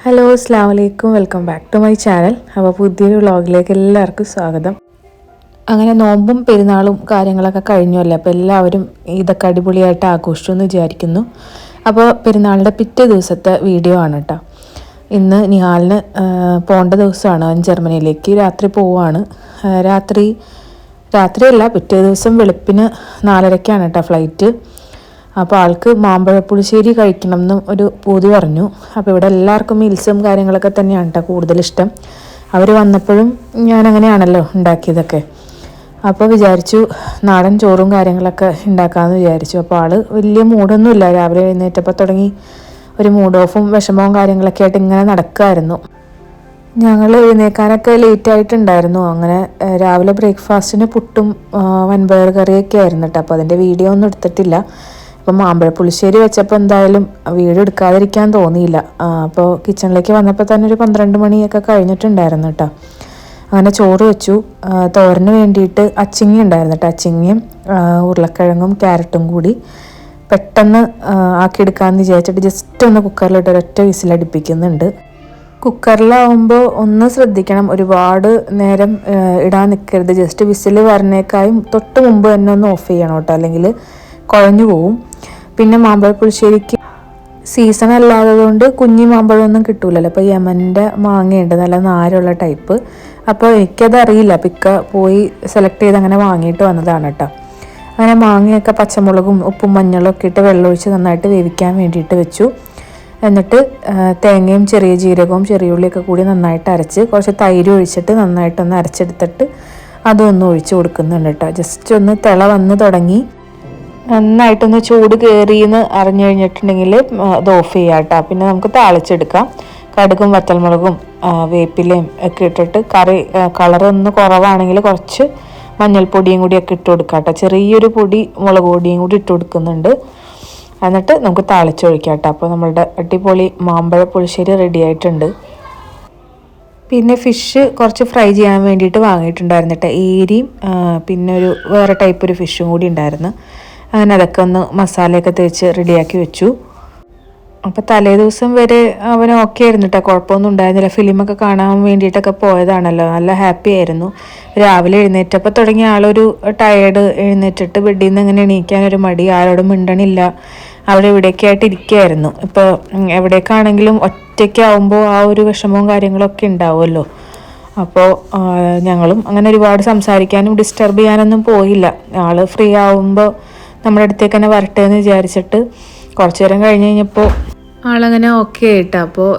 Hello അസ്സലാമു അലൈക്കും, welcome back to my channel. അപ്പോൾ പുതിയൊരു വ്ളോഗിലേക്ക് എല്ലാവർക്കും സ്വാഗതം. അങ്ങനെ നോമ്പും പെരുന്നാളും കാര്യങ്ങളൊക്കെ കഴിഞ്ഞല്ലേ, അപ്പോൾ എല്ലാവരും ഇതൊക്കെ അടിപൊളിയായിട്ട് ആഘോഷിച്ചു എന്ന് വിചാരിക്കുന്നു. അപ്പോൾ പെരുന്നാളിൻ്റെ പിറ്റേ ദിവസത്തെ വീഡിയോ ആണ് കേട്ടോ. ഇന്ന് നിഹാലിന് പോകേണ്ട ദിവസമാണ്. അവൻ ജർമ്മനിയിലേക്ക് രാത്രി പോവുകയാണ്. രാത്രിയല്ല, പിറ്റേ ദിവസം വെളുപ്പിന് 4:30 കേട്ടോ ഫ്ലൈറ്റ്. അപ്പോൾ ആൾക്ക് മാമ്പഴ പുളിശ്ശേരി കഴിക്കണം എന്ന് ഒരു പൂതി പറഞ്ഞു. അപ്പോൾ ഇവിടെ എല്ലാവർക്കും മീൽസും കാര്യങ്ങളൊക്കെ തന്നെയാണ് കേട്ടോ കൂടുതലിഷ്ടം. അവർ വന്നപ്പോഴും ഞാനങ്ങനെയാണല്ലോ ഉണ്ടാക്കിയതൊക്കെ. അപ്പോൾ വിചാരിച്ചു നാടൻ ചോറും കാര്യങ്ങളൊക്കെ ഉണ്ടാക്കാമെന്ന് വിചാരിച്ചു. അപ്പോൾ ആൾ വലിയ മൂഡൊന്നുമില്ല. രാവിലെ എഴുന്നേറ്റപ്പോൾ തുടങ്ങി ഒരു മൂഡ് ഓഫും വിഷമവും കാര്യങ്ങളൊക്കെ ആയിട്ട് ഇങ്ങനെ നടക്കുമായിരുന്നു. ഞങ്ങൾ എഴുന്നേൽക്കാനൊക്കെ ലേറ്റായിട്ടുണ്ടായിരുന്നു. അങ്ങനെ രാവിലെ ബ്രേക്ക്ഫാസ്റ്റിന് പുട്ടും വൻപയർ കറിയൊക്കെ ആയിരുന്നു കേട്ടോ. അപ്പോൾ അതിൻ്റെ വീഡിയോ ഒന്നും എടുത്തിട്ടില്ല. അപ്പം മാമ്പഴ പുളിശ്ശേരി വെച്ചപ്പോൾ എന്തായാലും വീഡിയോ എടുക്കാതിരിക്കാൻ തോന്നിയില്ല. അപ്പോൾ കിച്ചണിലേക്ക് വന്നപ്പോൾ തന്നെ ഒരു 12 മണിയൊക്കെ കഴിഞ്ഞിട്ടുണ്ടായിരുന്നു കേട്ടോ. അങ്ങനെ ചോറ് വെച്ചു. തോരന് വേണ്ടിയിട്ട് അച്ചിങ്ങ ഉണ്ടായിരുന്നു കേട്ടോ. അച്ചിങ്ങയും ഉരുളക്കിഴങ്ങും ക്യാരറ്റും കൂടി പെട്ടെന്ന് ആക്കിയെടുക്കാമെന്ന് വിചാരിച്ചിട്ട് ജസ്റ്റ് ഒന്ന് കുക്കറിലിട്ട് ഒരൊറ്റ വിസിലടിപ്പിക്കുന്നുണ്ട്. കുക്കറിലാവുമ്പോൾ ഒന്ന് ശ്രദ്ധിക്കണം, ഒരുപാട് നേരം ഇടാൻ നിൽക്കരുത്. ജസ്റ്റ് വിസിൽ വരണേക്കായും തൊട്ട് മുമ്പ് തന്നെ ഒന്ന് ഓഫ് ചെയ്യണം കേട്ടോ, അല്ലെങ്കിൽ കുഴഞ്ഞു പോവും. പിന്നെ മാമ്പഴ പുളിശ്ശേരിക്ക് സീസൺ അല്ലാത്തതുകൊണ്ട് കുഞ്ഞി മാമ്പഴമൊന്നും കിട്ടൂലല്ലോ. അപ്പോൾ യമൻ്റെ മാങ്ങയുണ്ട്, നല്ല നാരുള്ള ടൈപ്പ്. അപ്പോൾ എനിക്കതറിയില്ല, പിക്ക പോയി സെലക്ട് ചെയ്ത് അങ്ങനെ വാങ്ങിയിട്ട് വന്നതാണ് കേട്ടോ. അങ്ങനെ മാങ്ങയൊക്കെ പച്ചമുളകും ഉപ്പും മഞ്ഞളും ഒക്കെ ഇട്ട് വെള്ളമൊഴിച്ച് നന്നായിട്ട് വേവിക്കാൻ വേണ്ടിയിട്ട് വെച്ചു. എന്നിട്ട് തേങ്ങയും ചെറിയ ജീരകവും ചെറിയുള്ളിയൊക്കെ കൂടി നന്നായിട്ട് അരച്ച് കുറച്ച് തൈര് ഒഴിച്ചിട്ട് നന്നായിട്ടൊന്ന് അരച്ചെടുത്തിട്ട് അതൊന്ന് ഒഴിച്ച് കൊടുക്കുന്നുണ്ട് കേട്ടോ. ജസ്റ്റ് ഒന്ന് തിള വന്ന് തുടങ്ങി നന്നായിട്ടൊന്ന് ചൂട് കയറിയെന്ന് അറിഞ്ഞു കഴിഞ്ഞിട്ടുണ്ടെങ്കിൽ അത് ഓഫ് ചെയ്യാം കേട്ടോ. പിന്നെ നമുക്ക് താളിച്ചെടുക്കാം. കടുകും വറ്റൽമുളകും വേപ്പിലയും ഒക്കെ ഇട്ടിട്ട് കളറൊന്ന് കുറവാണെങ്കിൽ കുറച്ച് മഞ്ഞൾപ്പൊടിയും കൂടിയൊക്കെ ഇട്ട് കൊടുക്കാം കേട്ടോ. ചെറിയൊരു പൊടി മുളക് പൊടിയും കൂടി ഇട്ട് കൊടുക്കുന്നുണ്ട്. എന്നിട്ട് നമുക്ക് താളിച്ചൊഴിക്കാം കേട്ടോ. അപ്പോൾ നമ്മളുടെ അടിപൊളി മാമ്പഴ പുളിശ്ശേരി റെഡി ആയിട്ടുണ്ട്. പിന്നെ ഫിഷ് കുറച്ച് ഫ്രൈ ചെയ്യാൻ വേണ്ടിയിട്ട് വാങ്ങിയിട്ടുണ്ടായിരുന്നു കേട്ടോ. ഏരിയും പിന്നെ വേറെ ടൈപ്പ് ഒരു ഫിഷും കൂടി ഉണ്ടായിരുന്നു. അങ്ങനെ അതൊക്കെ ഒന്ന് മസാലയൊക്കെ തേച്ച് റെഡിയാക്കി വെച്ചു. അപ്പോൾ തലേ ദിവസം വരെ അവൻ ഓക്കെ ആയിരുന്നു കേട്ടോ, കുഴപ്പമൊന്നും ഉണ്ടായിരുന്നില്ല. ഫിലിമൊക്കെ കാണാൻ വേണ്ടിയിട്ടൊക്കെ പോയതാണല്ലോ, നല്ല ഹാപ്പി ആയിരുന്നു. രാവിലെ എഴുന്നേറ്റപ്പോൾ തുടങ്ങിയ ആളൊരു ടയേർഡ്, എഴുന്നേറ്റിട്ട് ബെഡിൽ നിന്ന് ഇങ്ങനെ എണീക്കാനൊരു മടി, ആരോടും മിണ്ടണില്ല, അവിടെ ഇവിടെയൊക്കെ ആയിട്ട് ഇരിക്കുകയായിരുന്നു. ഇപ്പോൾ എവിടേക്കാണെങ്കിലും ഒറ്റയ്ക്കാവുമ്പോൾ ആ ഒരു വിഷമവും കാര്യങ്ങളൊക്കെ ഉണ്ടാവുമല്ലോ. അപ്പോൾ ഞങ്ങളും അങ്ങനെ ഒരുപാട് സംസാരിക്കാനും ഡിസ്റ്റർബ് ചെയ്യാനൊന്നും പോയില്ല. ആൾ ഫ്രീ ആവുമ്പോൾ നമ്മുടെ അടുത്തേക്ക് തന്നെ വരട്ടെ എന്ന് വിചാരിച്ചിട്ട് കുറച്ചു നേരം കഴിഞ്ഞ് കഴിഞ്ഞപ്പോൾ ആളങ്ങനെ ഓക്കെ ആയിട്ടാ. അപ്പോൾ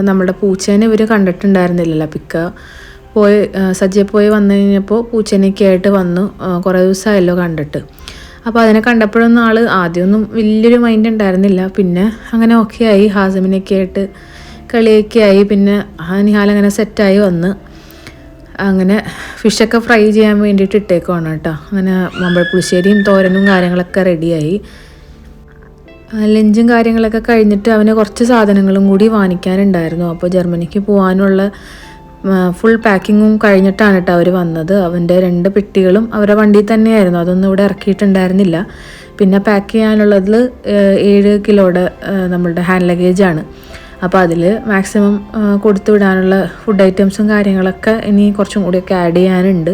നമ്മുടെ പൂച്ചേനെ കണ്ടിട്ടുണ്ടായിരുന്നില്ലല്ലോ. പിക്ക സജ്ജയെ പോയി വന്നു കഴിഞ്ഞപ്പോൾ പൂച്ചേനൊക്കെ ആയിട്ട് വന്നു. കുറേ ദിവസമായല്ലോ കണ്ടിട്ട്. അപ്പോൾ അതിനെ കണ്ടപ്പോഴൊന്നും ആൾ ആദ്യമൊന്നും വലിയൊരു മൈൻഡ് ഉണ്ടായിരുന്നില്ല. പിന്നെ അങ്ങനെ ഓക്കെ ആയി, ഹാസമിനൊക്കെ ആയിട്ട് കളിയൊക്കെ ആയി. പിന്നെ നിഹാലങ്ങനെ സെറ്റായി വന്ന് അങ്ങനെ ഫിഷൊക്കെ ഫ്രൈ ചെയ്യാൻ വേണ്ടിയിട്ട് ഇട്ടേക്കുവാണ് കേട്ടോ. അങ്ങനെ മാമ്പഴ പുളിശ്ശേരിയും തോരനും കാര്യങ്ങളൊക്കെ റെഡിയായി. ലഞ്ചും കാര്യങ്ങളൊക്കെ കഴിഞ്ഞിട്ട് അവന് കുറച്ച് സാധനങ്ങളും കൂടി വാങ്ങിക്കാനുണ്ടായിരുന്നു. അപ്പോൾ ജർമ്മനിക്ക് പോകാനുള്ള ഫുൾ പാക്കിങ്ങും കഴിഞ്ഞിട്ടാണ് കേട്ടോ അവർ വന്നത്. അവൻ്റെ 2 പെട്ടികളും അവരുടെ വണ്ടിയിൽ തന്നെയായിരുന്നു, അതൊന്നും ഇവിടെ ഇറക്കിയിട്ടുണ്ടായിരുന്നില്ല. പിന്നെ പാക്ക് ചെയ്യാനുള്ളതിൽ 7 കിലോയുടെ നമ്മളുടെ ഹാൻഡ് ലഗേജാണ്. അപ്പോൾ അതിൽ മാക്സിമം കൊടുത്തു വിടാനുള്ള ഫുഡ് ഐറ്റംസും കാര്യങ്ങളൊക്കെ ഇനി കുറച്ചും കൂടിയൊക്കെ ആഡ് ചെയ്യാനുണ്ട്.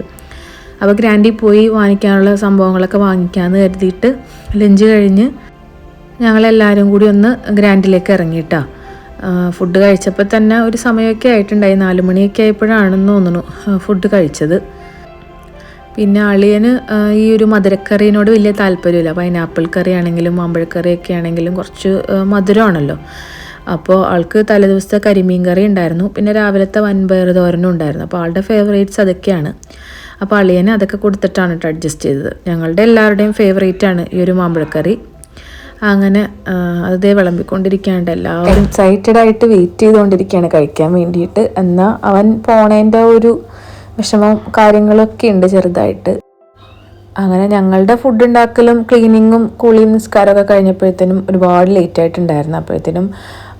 അപ്പോൾ ഗ്രാൻഡിൽ പോയി വാങ്ങിക്കാനുള്ള സംഭവങ്ങളൊക്കെ വാങ്ങിക്കാമെന്ന് കരുതിയിട്ട് ലഞ്ച് കഴിഞ്ഞ് ഞങ്ങളെല്ലാവരും കൂടി ഒന്ന് ഗ്രാൻഡിലേക്ക് ഇറങ്ങിയിട്ടാ. ഫുഡ് കഴിച്ചപ്പോൾ തന്നെ ഒരു സമയമൊക്കെ ആയിട്ടുണ്ടായി, 4 മണിയൊക്കെ ആയപ്പോഴാണെന്ന് തോന്നുന്നു ഫുഡ് കഴിച്ചത്. പിന്നെ അളിയന് ഈ ഒരു മധുരക്കറീനോട് വലിയ താല്പര്യമില്ല. പൈനാപ്പിൾ കറി ആണെങ്കിലും മാമ്പഴക്കറിയൊക്കെ ആണെങ്കിലും കുറച്ച് മധുരമാണല്ലോ. അപ്പോൾ ആൾക്ക് തലേദിവസത്തെ കരിമീൻ കറി ഉണ്ടായിരുന്നു, പിന്നെ രാവിലത്തെ വൻപയർ തോരനും ഉണ്ടായിരുന്നു. അപ്പോൾ ആളുടെ ഫേവറേറ്റ്സ് അതൊക്കെയാണ്. അപ്പോൾ അളിയന് അതൊക്കെ കൊടുത്തിട്ടാണ് കേട്ടോ അഡ്ജസ്റ്റ് ചെയ്തത്. ഞങ്ങളുടെ എല്ലാവരുടെയും ഫേവറേറ്റാണ് ഈ ഒരു മാമ്പഴക്കറി. അങ്ങനെ അതേ വിളമ്പിക്കൊണ്ടിരിക്കാണ്ട് എല്ലാവരും എക്സൈറ്റഡ് ആയിട്ട് വെയിറ്റ് ചെയ്തുകൊണ്ടിരിക്കുകയാണ് കഴിക്കാൻ വേണ്ടിയിട്ട്. എന്നാൽ അവൻ പോണേൻ്റെ ഒരു വിഷമം കാര്യങ്ങളൊക്കെ ഉണ്ട് ചെറുതായിട്ട്. അങ്ങനെ ഞങ്ങളുടെ ഫുഡ് ഉണ്ടാക്കലും ക്ലീനിങ്ങും കുളിയും നിസ്കാരമൊക്കെ കഴിഞ്ഞപ്പോഴത്തേനും ഒരുപാട് ലേറ്റ് ആയിട്ടുണ്ടായിരുന്നു. അപ്പോഴത്തേനും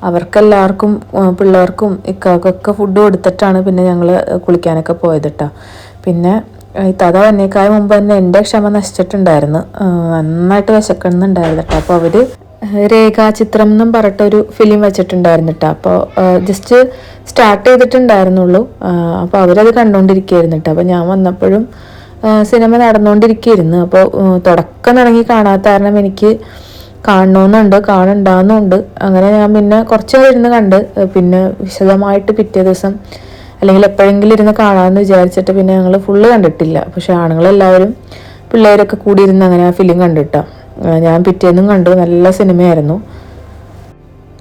അവർക്കെല്ലാവർക്കും പിള്ളേർക്കും ഇക്കാക്കൊക്കെ ഫുഡ് കൊടുത്തിട്ടാണ് പിന്നെ ഞങ്ങൾ കുളിക്കാനൊക്കെ പോയത് കേട്ടോ. പിന്നെ തത വന്നേക്കായ മുമ്പ് തന്നെ എൻ്റെ ക്ഷമ നശിച്ചിട്ടുണ്ടായിരുന്നു, നന്നായിട്ട് വിശക്കുന്നുണ്ടായിരുന്നു കേട്ടോ. അപ്പോൾ അവർ രേഖാചിത്രം എന്നും പറഞ്ഞിട്ടൊരു ഫിലിം വെച്ചിട്ടുണ്ടായിരുന്നു കേട്ടോ. അപ്പോൾ ജസ്റ്റ് സ്റ്റാർട്ട് ചെയ്തിട്ടുണ്ടായിരുന്നുള്ളൂ. അപ്പോൾ അവരത് കണ്ടുകൊണ്ടിരിക്കുകയായിരുന്നു കേട്ടോ. അപ്പോൾ ഞാൻ വന്നപ്പോഴും സിനിമ നടന്നുകൊണ്ടിരിക്കുകയായിരുന്നു. അപ്പോൾ തുടക്കം തുടങ്ങി കാണാത്ത കാരണം എനിക്ക് കാണുന്നുണ്ട്. അങ്ങനെ ഞാൻ പിന്നെ കുറച്ച് ഇരുന്ന് കണ്ട്, പിന്നെ വിശദമായിട്ട് പിറ്റേ ദിവസം അല്ലെങ്കിൽ എപ്പോഴെങ്കിലും ഇരുന്ന് കാണാമെന്ന് വിചാരിച്ചിട്ട് പിന്നെ ഞങ്ങൾ ഫുള്ള് കണ്ടിട്ടില്ല. പക്ഷെ ആണുങ്ങളെല്ലാവരും പിള്ളേരൊക്കെ കൂടി ഇരുന്ന് അങ്ങനെ ആ ഫിലിം കണ്ടിട്ടാ. ഞാൻ പിറ്റേന്നും കണ്ടു. നല്ല സിനിമയായിരുന്നു.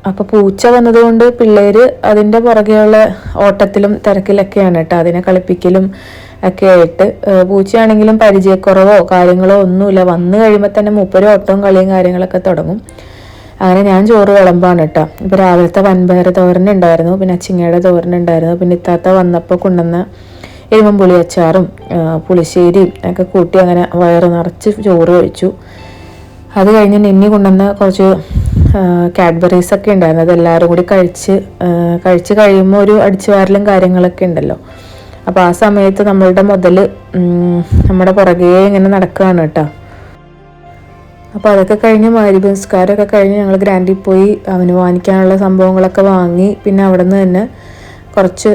അപ്പോൾ പൂച്ച വന്നതുകൊണ്ട് പിള്ളേർ അതിൻ്റെ പുറകെയുള്ള ഓട്ടത്തിലും തിരക്കിലൊക്കെയാണ് കേട്ടോ. അതിനെ കളിപ്പിക്കലും ഒക്കെ ആയിട്ട്. പൂച്ചയാണെങ്കിലും പരിചയക്കുറവോ കാര്യങ്ങളോ ഒന്നുമില്ല. വന്നു കഴിയുമ്പോൾ തന്നെ മൂപ്പര് ഓട്ടവും കളിയും കാര്യങ്ങളൊക്കെ തുടങ്ങും. അങ്ങനെ ഞാൻ ചോറ് വിളമ്പാണ് കേട്ടോ. ഇപ്പോൾ രാവിലത്തെ വൻപയർ തോരൻ ഉണ്ടായിരുന്നു, പിന്നെ അച്ചിങ്ങയുടെ തോരൻ ഉണ്ടായിരുന്നു, പിന്നെ ഇത്താത്ത വന്നപ്പോൾ കൊണ്ടുവന്ന എരുമ്പും പുളി അച്ചാറും പുളിശ്ശേരിയും ഒക്കെ കൂട്ടി അങ്ങനെ വയറ് നിറച്ച് ചോറ് കഴിച്ചു. അത് കഴിഞ്ഞ് നിന്നി കൊണ്ടുവന്ന കുറച്ച് കാഡ്ബറീസൊക്കെ ഉണ്ടായിരുന്നു. അതെല്ലാവരും കൂടി കഴിച്ച് കഴിയുമ്പോൾ ഒരു അടിച്ചുവാരലും കാര്യങ്ങളൊക്കെ ഉണ്ടല്ലോ. അപ്പോൾ ആ സമയത്ത് നമ്മളുടെ മുതൽ നമ്മുടെ പുറകെ ഇങ്ങനെ നടക്കുകയാണ് കേട്ടോ. അപ്പോൾ അതൊക്കെ കഴിഞ്ഞ് മഗ്‌രിബ് നിസ്കാരമൊക്കെ കഴിഞ്ഞ് ഞങ്ങൾ ഗ്രാൻഡിൽ പോയി അവന് വാങ്ങിക്കാനുള്ള സംഭവങ്ങളൊക്കെ വാങ്ങി. പിന്നെ അവിടെ നിന്ന് തന്നെ കുറച്ച്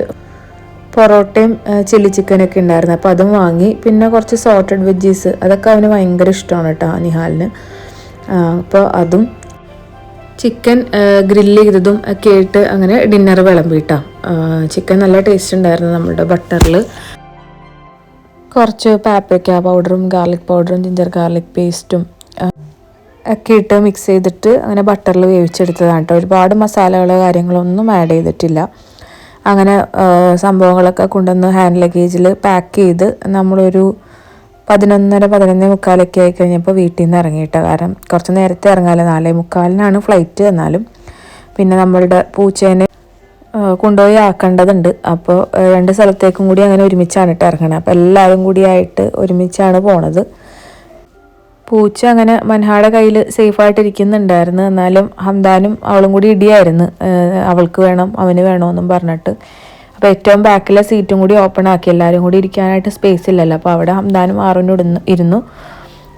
പൊറോട്ടയും ചില്ലി ചിക്കനൊക്കെ ഉണ്ടായിരുന്നു. അപ്പോൾ അതും വാങ്ങി. പിന്നെ കുറച്ച് സോർട്ടഡ് വെജീസ്, അതൊക്കെ അവന് ഭയങ്കര ഇഷ്ടമാണ് കേട്ടോ നിഹാലിന്. അപ്പോൾ അതും ചിക്കൻ ഗ്രില്ല് ചെയ്തതും ഒക്കെ ആയിട്ട് അങ്ങനെ ഡിന്നർ വിളമ്പിട്ടാ. ചിക്കൻ നല്ല ടേസ്റ്റ് ഉണ്ടായിരുന്നു. നമ്മുടെ ബട്ടറിൽ കുറച്ച് പാപ്രിക്ക പൗഡറും ഗാർലിക് പൗഡറും ജിഞ്ചർ ഗാർലിക് പേസ്റ്റും ഒക്കെ ഇട്ട് മിക്സ് ചെയ്തിട്ട് അങ്ങനെ ബട്ടറിൽ വേവിച്ചെടുത്തതാണ് കേട്ടോ. ഒരുപാട് മസാലകളോ കാര്യങ്ങളൊന്നും ആഡ് ചെയ്തിട്ടില്ല. അങ്ങനെ സംഭവങ്ങളൊക്കെ കൊണ്ടുവന്ന് ഹാൻഡ് ലഗേജിൽ പാക്ക് ചെയ്ത് നമ്മളൊരു 11:30-11:45 ആയി കഴിഞ്ഞപ്പോൾ വീട്ടിൽ നിന്ന് ഇറങ്ങിയിട്ടോ. കാരണം കുറച്ച് നേരത്തെ ഇറങ്ങാമല്ലോ, 4:45 ഫ്ലൈറ്റ്. എന്നാലും പിന്നെ നമ്മളുടെ പൂച്ചേനെ കൊണ്ടുപോയി ആക്കേണ്ടതുണ്ട്. അപ്പോൾ 2 സ്ഥലത്തേക്കും കൂടി അങ്ങനെ ഒരുമിച്ചാണ് ഇട്ട് ഇറങ്ങണത്. അപ്പോൾ എല്ലാവരും കൂടിയായിട്ട് ഒരുമിച്ചാണ് പോണത്. പൂച്ച അങ്ങനെ മൻഹാടെ കയ്യിൽ സേഫായിട്ട് ഇരിക്കുന്നുണ്ടായിരുന്നു. എന്നാലും ഹംദാനും അവളും കൂടി ഇടിയായിരുന്നു. അവൾക്ക് വേണം അവന് വേണമെന്നും പറഞ്ഞിട്ട്. അപ്പോൾ ഏറ്റവും ബാക്കിലെ സീറ്റും കൂടി ഓപ്പൺ ആക്കി. എല്ലാവരും കൂടി ഇരിക്കാനായിട്ട് സ്പേസ് ഇല്ലല്ലോ. അപ്പോൾ അവിടെ ഹംദാനും ആറുനും ഇരുന്നു.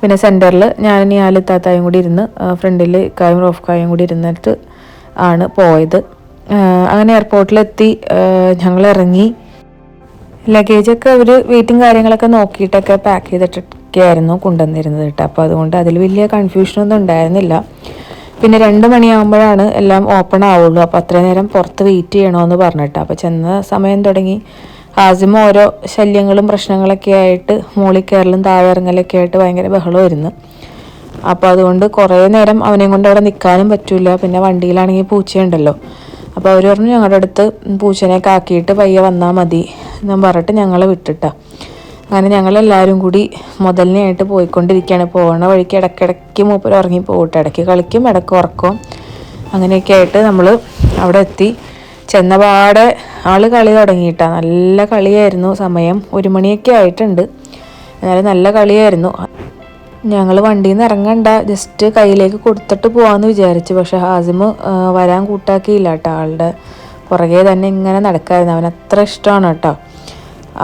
പിന്നെ സെൻറ്ററിൽ ഞാൻ നിഹാൽ താത്തായും കൂടി ഇരുന്ന്, ഫ്രണ്ടിൽ ഇക്കായും റോഫ്ക്കായും കൂടി ഇരുന്നിട്ട് ആണ് പോയത്. അങ്ങനെ എയർപോർട്ടിലെത്തി ഞങ്ങൾ ഇറങ്ങി. ലഗേജൊക്കെ അവർ വെയിറ്റിംഗ് കാര്യങ്ങളൊക്കെ നോക്കിയിട്ടൊക്കെ പാക്ക് ചെയ്തിട്ടൊക്കെ ആയിരുന്നു കൊണ്ടുവന്നിരുന്നത് കേട്ടോ. അപ്പോൾ അതുകൊണ്ട് അതിൽ വലിയ കൺഫ്യൂഷനൊന്നും ഉണ്ടായിരുന്നില്ല. പിന്നെ 2 മണിയാകുമ്പോഴാണ് എല്ലാം ഓപ്പൺ ആവുള്ളൂ. അപ്പോൾ അത്രയും നേരം പുറത്ത് വെയിറ്റ് ചെയ്യണമെന്ന് പറഞ്ഞിട്ട്. അപ്പോൾ ചെന്ന സമയം തുടങ്ങി ഹാസിം ഓരോ ശല്യങ്ങളും പ്രശ്നങ്ങളൊക്കെ ആയിട്ട് മുകളിൽ കയറലും താഴെ ഇറങ്ങലൊക്കെ ആയിട്ട് ഭയങ്കര ബഹളമായിരുന്നു. അപ്പോൾ അതുകൊണ്ട് കുറേ നേരം അവനെയും കൊണ്ട് അവിടെ നിൽക്കാനും പറ്റില്ല. പിന്നെ വണ്ടിയിലാണെങ്കിൽ പൂച്ചയുണ്ടല്ലോ. അപ്പോൾ അവർ പറഞ്ഞു ഞങ്ങളുടെ അടുത്ത് പൂച്ചനെയൊക്കെ ആക്കിയിട്ട് പയ്യെ വന്നാൽ മതി എന്നും പറഞ്ഞിട്ട് ഞങ്ങളെ വിട്ടിട്ടാ. അങ്ങനെ ഞങ്ങളെല്ലാവരും കൂടി മുതലിനായിട്ട് പോയിക്കൊണ്ടിരിക്കുകയാണ്. പോകുന്ന വഴിക്ക് ഇടയ്ക്കിടയ്ക്ക് മൂപ്പർ ഇറങ്ങി പോകട്ടെ. ഇടയ്ക്ക് കളിക്കും, ഇടയ്ക്ക് ഉറക്കും. അങ്ങനെയൊക്കെ ആയിട്ട് നമ്മൾ അവിടെ എത്തി. ചെന്നപാടെ ആൾ കളി തുടങ്ങിയിട്ടാ. നല്ല കളിയായിരുന്നു. സമയം 1 മണിയൊക്കെ ആയിട്ടുണ്ട്. എന്നാലും നല്ല കളിയായിരുന്നു. ഞങ്ങൾ വണ്ടിയിൽ നിന്ന് ഇറങ്ങണ്ട, ജസ്റ്റ് കയ്യിലേക്ക് കൊടുത്തിട്ട് പോകാമെന്ന് വിചാരിച്ചു. പക്ഷെ ഹാസിം വരാൻ കൂട്ടാക്കിയില്ല കേട്ടോ. ആളുടെ പുറകെ തന്നെ ഇങ്ങനെ നടക്കായിരുന്നു. അവൻ അത്ര ഇഷ്ടമാണ് കേട്ടോ.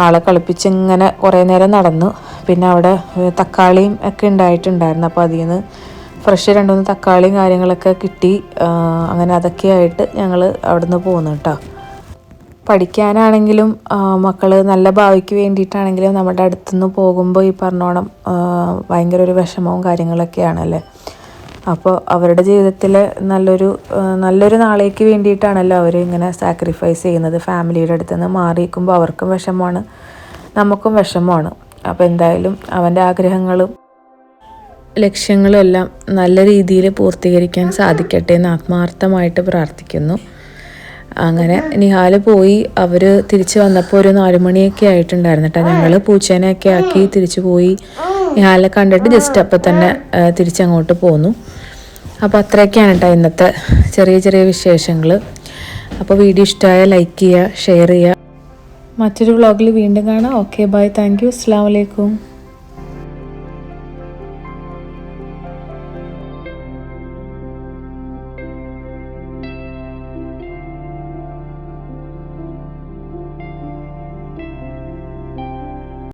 ആളെ കളിപ്പിച്ച് ഇങ്ങനെ കുറേ നേരം നടന്നു. പിന്നെ അവിടെ തക്കാളിയും ഒക്കെ ഉണ്ടായിട്ടുണ്ടായിരുന്നു. അപ്പോൾ അതിൽ നിന്ന് ഫ്രഷ് 2-3 തക്കാളിയും കാര്യങ്ങളൊക്കെ കിട്ടി. അങ്ങനെ അതൊക്കെ ആയിട്ട് ഞങ്ങൾ അവിടെ നിന്ന് പോകുന്നു കേട്ടോ. പഠിക്കാനാണെങ്കിലും മക്കൾ നല്ല ഭാവിക്ക് വേണ്ടിയിട്ടാണെങ്കിലും നമ്മുടെ അടുത്തുനിന്ന് പോകുമ്പോൾ ഈ പറഞ്ഞോണം ഭയങ്കര ഒരു വിഷമവും കാര്യങ്ങളൊക്കെയാണല്ലേ. അപ്പോൾ അവരുടെ ജീവിതത്തിൽ നല്ലൊരു നാളേക്ക് വേണ്ടിയിട്ടാണല്ലോ അവർ ഇങ്ങനെ സാക്രിഫൈസ് ചെയ്യുന്നത്. ഫാമിലിയുടെ അടുത്ത് നിന്ന് മാറി നിൽക്കുമ്പോൾ അവർക്കും വിഷമമാണ്, നമുക്കും വിഷമമാണ്. അപ്പോൾ എന്തായാലും അവൻ്റെ ആഗ്രഹങ്ങളും ലക്ഷ്യങ്ങളും എല്ലാം നല്ല രീതിയിൽ പൂർത്തീകരിക്കാൻ സാധിക്കട്ടെ എന്ന് ആത്മാർത്ഥമായിട്ട് പ്രാർത്ഥിക്കുന്നു. അങ്ങനെ നിഹാൽ പോയി. അവർ തിരിച്ച് വന്നപ്പോൾ ഒരു 4 മണിയൊക്കെ ആയിട്ടുണ്ടായിരുന്നു കേട്ടോ. ഞങ്ങൾ പൂച്ചേനെയൊക്കെ ആക്കി തിരിച്ചു പോയി. നിഹാലിനെ കണ്ടിട്ട് ജസ്റ്റ് അപ്പം തന്നെ തിരിച്ചങ്ങോട്ട് പോന്നു. അപ്പോൾ അത്രയൊക്കെയാണ് കേട്ടോ ഇന്നത്തെ ചെറിയ ചെറിയ വിശേഷങ്ങൾ. അപ്പോൾ വീഡിയോ ഇഷ്ടമായ ലൈക്ക് ചെയ്യുക, ഷെയർ ചെയ്യുക. മറ്റൊരു വ്ളോഗിൽ വീണ്ടും കാണാം. ഓക്കെ, ബൈ, താങ്ക് യു, അസ്സലാമു അലൈക്കും.